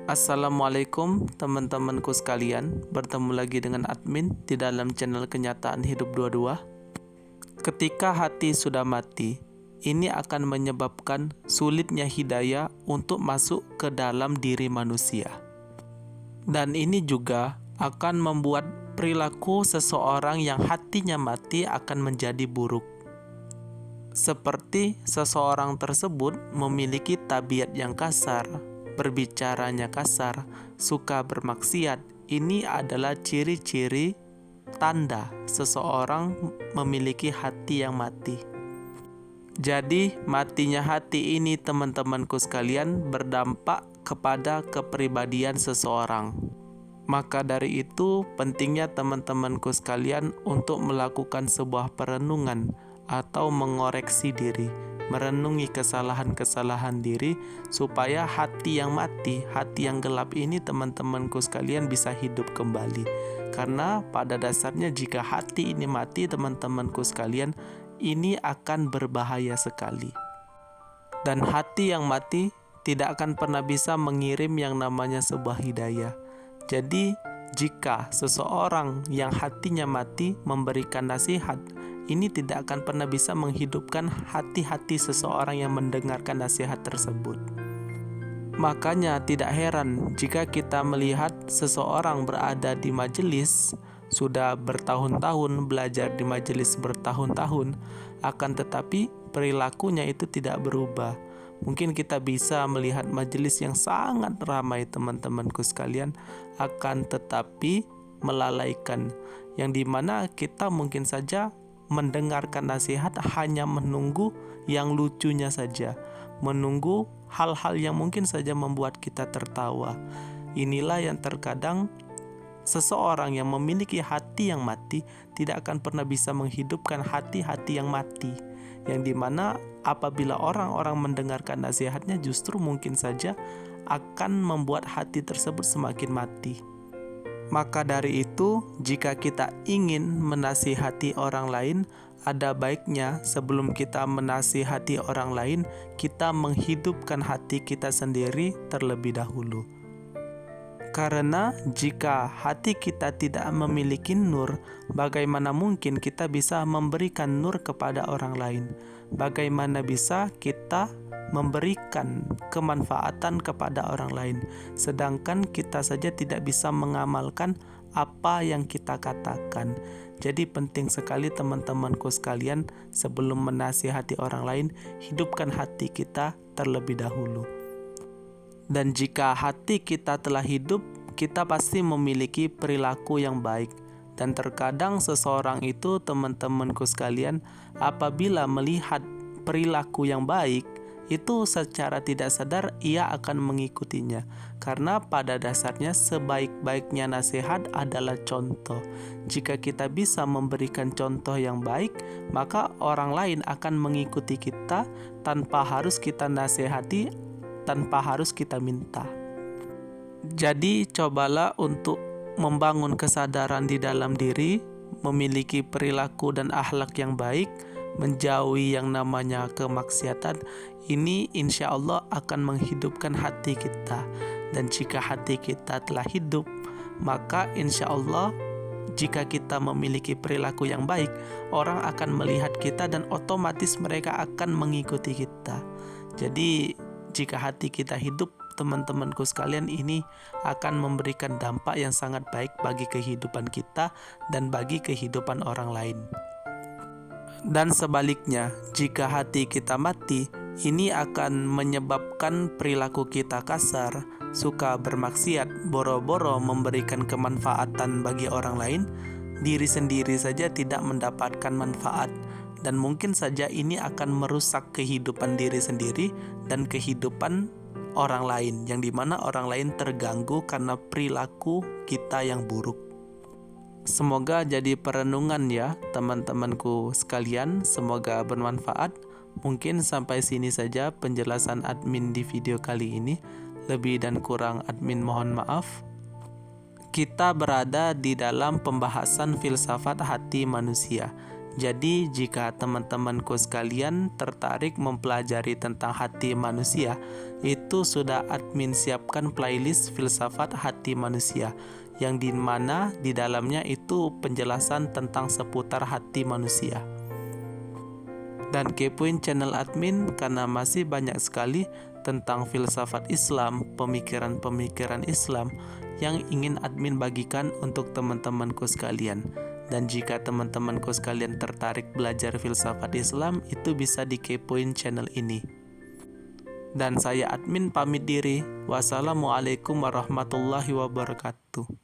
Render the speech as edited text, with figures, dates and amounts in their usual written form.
Assalamualaikum teman-temanku sekalian, bertemu lagi dengan admin di dalam channel Kenyataan Hidup 22. Ketika hati sudah mati, ini akan menyebabkan sulitnya hidayah untuk masuk ke dalam diri manusia. Dan ini juga akan membuat perilaku seseorang yang hatinya mati akan menjadi buruk. Seperti seseorang tersebut memiliki tabiat yang kasar, berbicaranya kasar, suka bermaksiat. Ini adalah ciri-ciri tanda seseorang memiliki hati yang mati. Jadi, matinya hati ini teman-temanku sekalian berdampak kepada kepribadian seseorang. Maka dari itu, pentingnya teman-temanku sekalian untuk melakukan sebuah perenungan atau mengoreksi diri, merenungi kesalahan-kesalahan diri supaya hati yang mati, hati yang gelap ini teman-temanku sekalian bisa hidup kembali. Karena pada dasarnya jika hati ini mati teman-temanku sekalian, ini akan berbahaya sekali. Dan hati yang mati tidak akan pernah bisa mengirim yang namanya sebuah hidayah. Jadi jika seseorang yang hatinya mati memberikan nasihat, ini tidak akan pernah bisa menghidupkan hati-hati seseorang yang mendengarkan nasihat tersebut. Makanya tidak heran jika kita melihat seseorang berada di majelis, sudah bertahun-tahun belajar di majelis bertahun-tahun, akan tetapi perilakunya itu tidak berubah. Mungkin kita bisa melihat majelis yang sangat ramai teman-temanku sekalian, akan tetapi melalaikan, yang dimana kita mungkin saja mendengarkan nasihat hanya menunggu yang lucunya saja, menunggu hal-hal yang mungkin saja membuat kita tertawa. Inilah yang terkadang seseorang yang memiliki hati yang mati tidak akan pernah bisa menghidupkan hati-hati yang mati, yang dimana apabila orang-orang mendengarkan nasihatnya justru mungkin saja akan membuat hati tersebut semakin mati. Maka dari itu, jika kita ingin menasihati orang lain, ada baiknya sebelum kita menasihati orang lain, kita menghidupkan hati kita sendiri terlebih dahulu. Karena jika hati kita tidak memiliki nur, bagaimana mungkin kita bisa memberikan nur kepada orang lain? Bagaimana bisa kita memberikan kemanfaatan kepada orang lain, sedangkan kita saja tidak bisa mengamalkan apa yang kita katakan. Jadi penting sekali teman-temanku sekalian, sebelum menasihati orang lain, hidupkan hati kita terlebih dahulu. Dan jika hati kita telah hidup, kita pasti memiliki perilaku yang baik. Dan terkadang seseorang itu teman-temanku sekalian, apabila melihat perilaku yang baik, itu secara tidak sadar ia akan mengikutinya. Karena pada dasarnya sebaik-baiknya nasihat adalah contoh. Jika kita bisa memberikan contoh yang baik, maka orang lain akan mengikuti kita tanpa harus kita nasihati, tanpa harus kita minta. Jadi cobalah untuk membangun kesadaran di dalam diri, memiliki perilaku dan akhlak yang baik, menjauhi yang namanya kemaksiatan. Ini insya Allah akan menghidupkan hati kita. Dan jika hati kita telah hidup, maka insya Allah jika kita memiliki perilaku yang baik, orang akan melihat kita dan otomatis mereka akan mengikuti kita. Jadi jika hati kita hidup, teman-temanku sekalian, ini akan memberikan dampak yang sangat baik bagi kehidupan kita dan bagi kehidupan orang lain. Dan sebaliknya, jika hati kita mati, ini akan menyebabkan perilaku kita kasar, suka bermaksiat, boro-boro memberikan kemanfaatan bagi orang lain, diri sendiri saja tidak mendapatkan manfaat. Dan mungkin saja ini akan merusak kehidupan diri sendiri dan kehidupan orang lain, yang dimana orang lain terganggu karena perilaku kita yang buruk. Semoga jadi perenungan ya teman-temanku sekalian, semoga bermanfaat. Mungkin sampai sini saja penjelasan admin di video kali ini. Lebih dan kurang admin mohon maaf. Kita berada di dalam pembahasan filsafat hati manusia. Jadi jika teman-temanku sekalian tertarik mempelajari tentang hati manusia, itu sudah admin siapkan playlist filsafat hati manusia, yang dimana di dalamnya itu penjelasan tentang seputar hati manusia. Dan kepoin channel admin karena masih banyak sekali tentang filsafat Islam, pemikiran-pemikiran Islam yang ingin admin bagikan untuk teman-temanku sekalian. Dan jika teman-temanku sekalian tertarik belajar filsafat Islam, itu bisa dikepoin channel ini. Dan saya admin pamit diri. Wassalamualaikum warahmatullahi wabarakatuh.